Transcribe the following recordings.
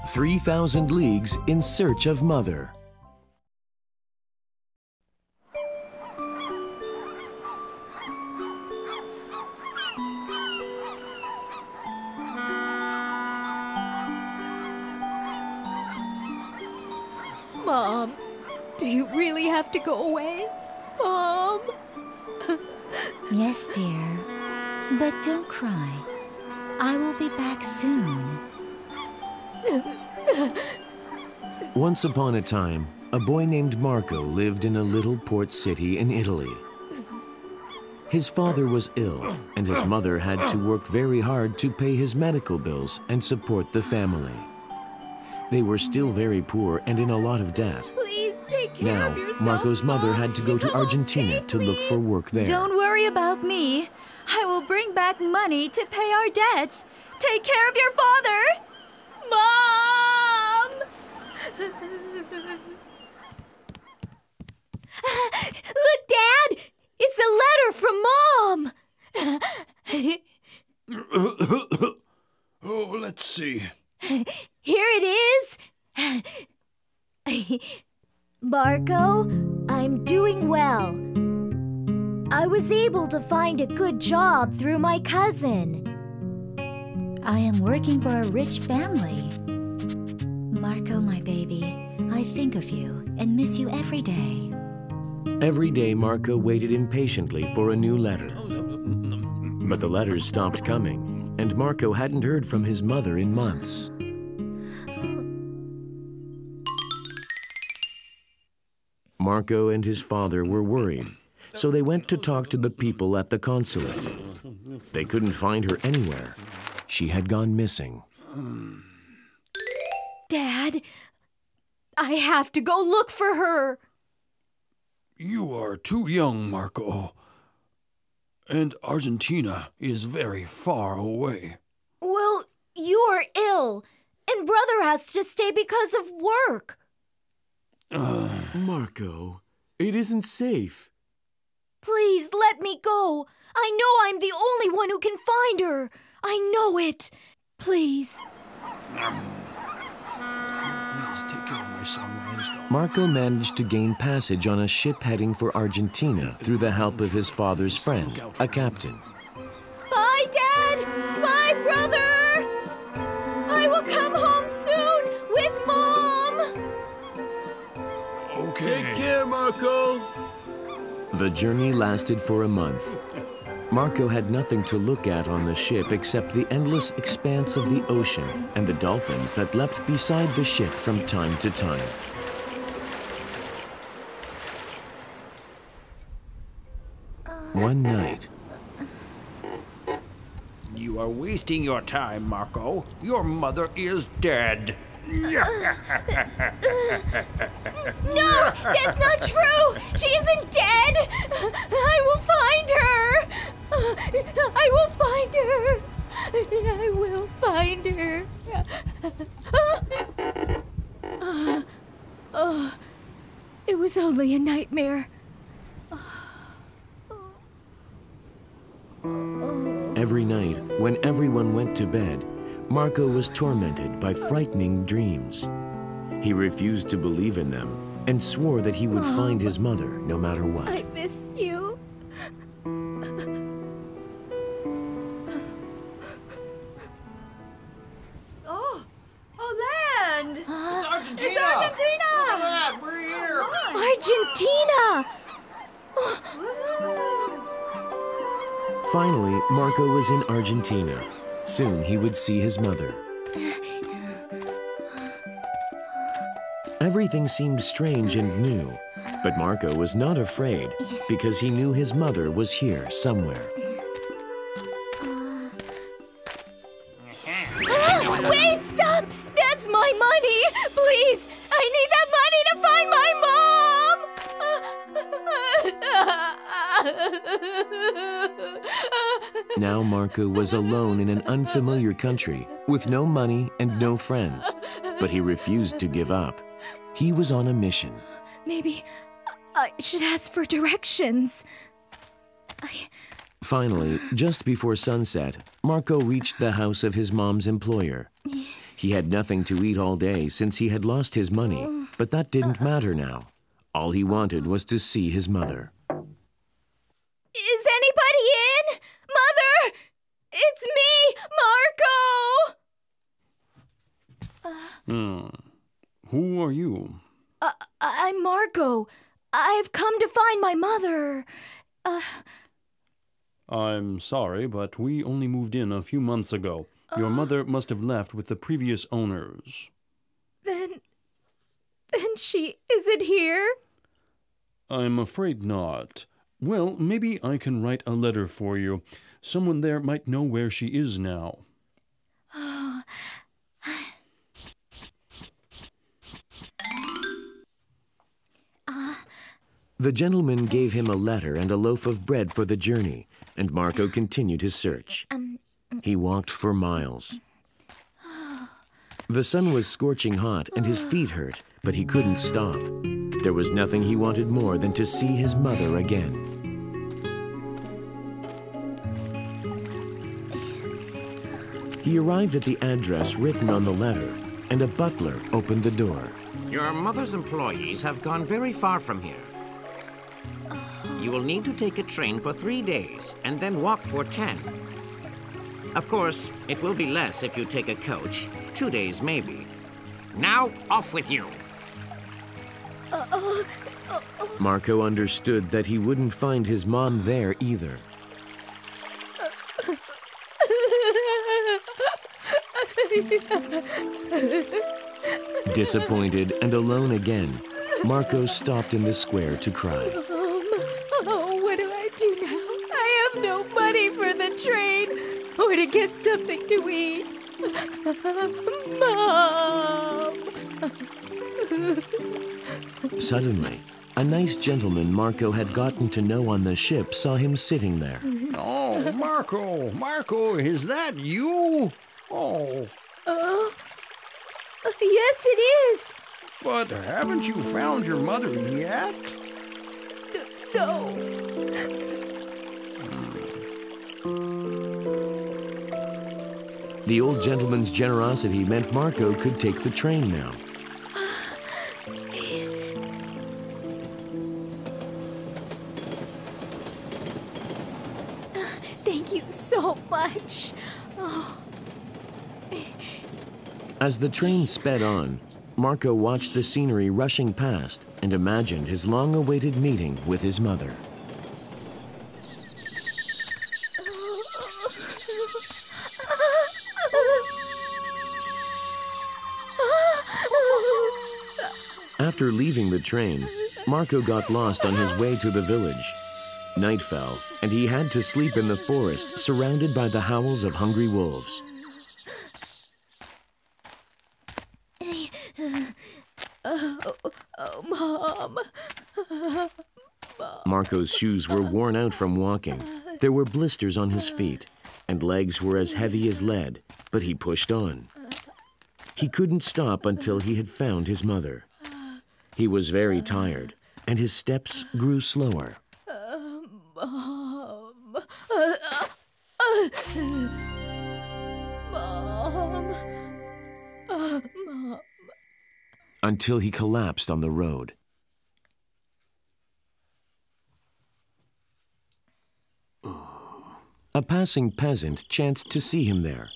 3,000 Leagues in Search of Mother. Mom, do you really have to go away? Mom? Yes, dear. But don't cry. I will be back soon. Once upon a time, a boy named Marco lived in a little port city in Italy. His father was ill, and his mother had to work very hard to pay his medical bills and support the family. They were still very poor and in a lot of debt. Please take care of yourself, Marco's mother Mom. had to go to Come Argentina to look for work there. Don't worry about me. I will bring back money to pay our debts. Take care of your father. Mom! Look, Dad! It's a letter from Mom! Oh, let's see. Here it is. Marco, I'm doing well. I was able to find a good job through my cousin. I am working for a rich family. Marco, my baby, I think of you and miss you every day. Every day, Marco waited impatiently for a new letter. But the letters stopped coming, and Marco hadn't heard from his mother in months. Marco and his father were worried, so they went to talk to the people at the consulate. They couldn't find her anywhere. She had gone missing. Dad, I have to go look for her. You are too young, Marco. And Argentina is very far away. Well, you are ill, and Brother has to stay because of work. Marco, it isn't safe. Please let me go. I know I'm the only one who can find her. I know it. Please. Please take care of my son when he's gone. Marco managed to gain passage on a ship heading for Argentina through the help of his father's friend, a captain. Bye, Dad. Bye, Brother. I will come home soon with Mom. Okay. Take care, Marco. The journey lasted for a month. Marco had nothing to look at on the ship except the endless expanse of the ocean and the dolphins that leapt beside the ship from time to time. One night, You are wasting your time, Marco. Your mother is dead. No, that's not true. She isn't dead. I will find her. I will find her. I will find her. It was only a nightmare. every night, when everyone went to bed, Marco was tormented by frightening dreams. He refused to believe in them and swore that he would find his mother no matter what. I miss you. Land! It's Argentina! It's Argentina! Look at that, we're here! Argentina! Finally, Marco was in Argentina. Soon he would see his mother. Everything seemed strange and new, but Marco was not afraid because he knew his mother was here somewhere. Wait, stop! That's my money! Please! I need that money to find my mom! Now Marco was alone in an unfamiliar country with no money and no friends, but he refused to give up. He was on a mission. Maybe I should ask for directions. Finally, just before sunset, Marco reached the house of his mom's employer. He had nothing to eat all day since he had lost his money, but that didn't matter now. All he wanted was to see his mother. Is anybody in? Mother! It's me, Marco! Who are you? I'm Marco. I've come to find my mother. I'm sorry, but we only moved in a few months ago. Your mother must have left with the previous owners. Then she isn't here? I'm afraid not. Well, maybe I can write a letter for you. Someone there might know where she is now. The gentleman gave him a letter and a loaf of bread for the journey, and Marco continued his search. He walked for miles. The sun was scorching hot and his feet hurt, but he couldn't stop. There was nothing he wanted more than to see his mother again. He arrived at the address written on the letter, and a butler opened the door. Your mother's employees have gone very far from here. You will need to take a train for 3 days and then walk for 10. Of course, it will be less if you take a coach. 2 days, maybe. Now, off with you! Marco understood that he wouldn't find his mom there either. Disappointed and alone again, Marco stopped in the square to cry. What do I do now? I have no money for the train or to get something to eat. Mom! Suddenly, a nice gentleman Marco had gotten to know on the ship saw him sitting there. Oh, Marco! Marco, is that you? Oh. Yes, it is. But haven't you found your mother yet? No. The old gentleman's generosity meant Marco could take the train now. Thank you so much. Oh. As the train sped on, Marco watched the scenery rushing past and imagined his long-awaited meeting with his mother. After leaving the train, Marco got lost on his way to the village. Night fell, and he had to sleep in the forest, surrounded by the howls of hungry wolves. Mom. Marco's shoes were worn out from walking. There were blisters on his feet, and legs were as heavy as lead, but he pushed on. He couldn't stop until he had found his mother. He was very tired, and his steps grew slower. Mom. Mom. Mom. Until he collapsed on the road. A passing peasant chanced to see him there.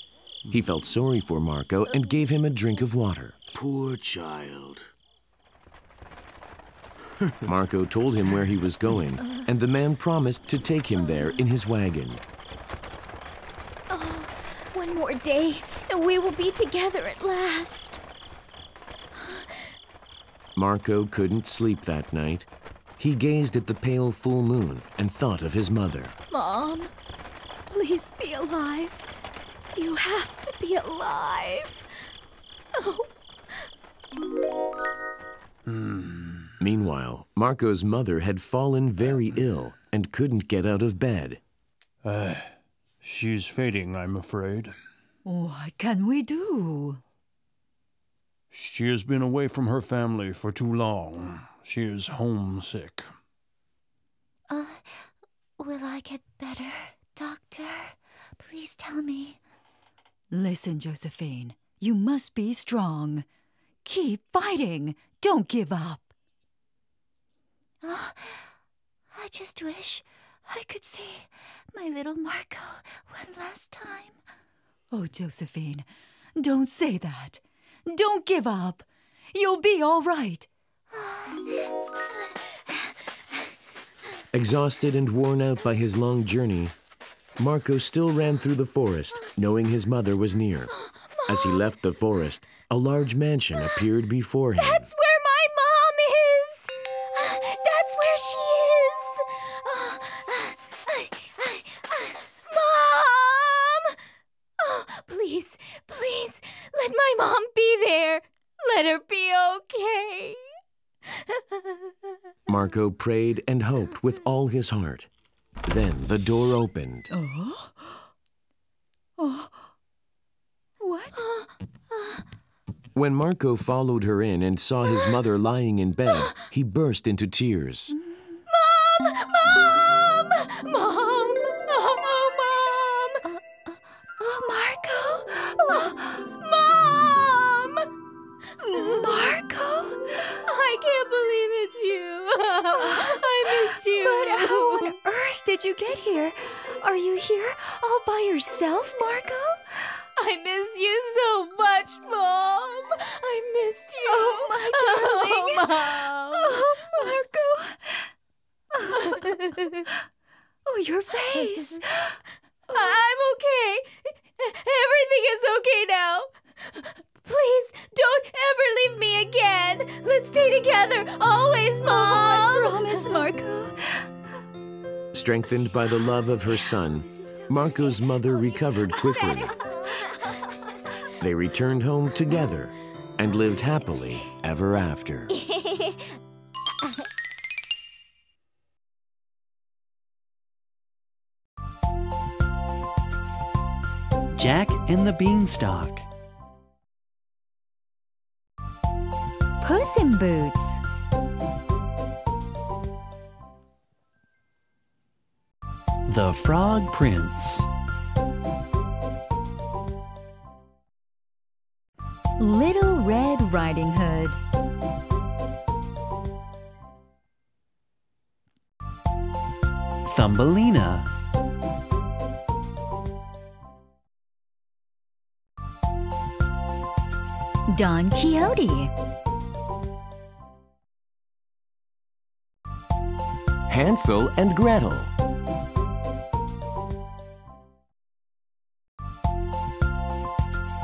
He felt sorry for Marco and gave him a drink of water. Poor child. Marco told him where he was going, and the man promised to take him there in his wagon. Oh, one more day, and we will be together at last. Marco couldn't sleep that night. He gazed at the pale full moon and thought of his mother. Mom, please be alive. You have to be alive. Oh. Meanwhile, Marco's mother had fallen very ill and couldn't get out of bed. She's fading, I'm afraid. What can we do? She has been away from her family for too long. She is homesick. Will I get better, Doctor? Please tell me. Listen, Josephine. You must be strong. Keep fighting. Don't give up. Oh, I just wish I could see my little Marco one last time. Oh, Josephine, don't say that. Don't give up. You'll be all right. Exhausted and worn out by his long journey, Marco still ran through the forest, knowing his mother was near. As he left the forest, a large mansion appeared before him. That's where my mom is! That's where she is! Mom! Oh, please, please, let my mom be there. Let her be okay. Marco prayed and hoped with all his heart. Then the door opened. Oh? Oh. What? When Marco followed her in and saw his mother lying in bed, he burst into tears. Mom! Mom! Mom! Oh, Mom! Marco? Mom! Marco? I can't believe it's you. I missed you. But how on earth did you get here? Are you here all by yourself, Marco? I miss you so much, Mom. I missed you. Oh, my darling. Oh, Mom. Oh, your face. I'm okay. Everything is okay now. Please, don't ever leave me again. Let's stay together always, Mom. I promise, Marco. Strengthened by the love of her son, Marco's mother recovered quickly. They returned home together and lived happily ever after. Jack and the Beanstalk. Puss in Boots. The Frog Prince. Little Red Riding Hood. Thumbelina. Don Quixote. Hansel and Gretel.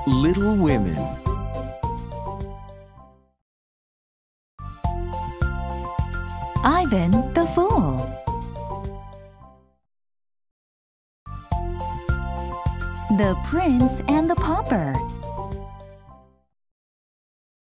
Little Women. Ivan the Fool. The Prince and the Pauper.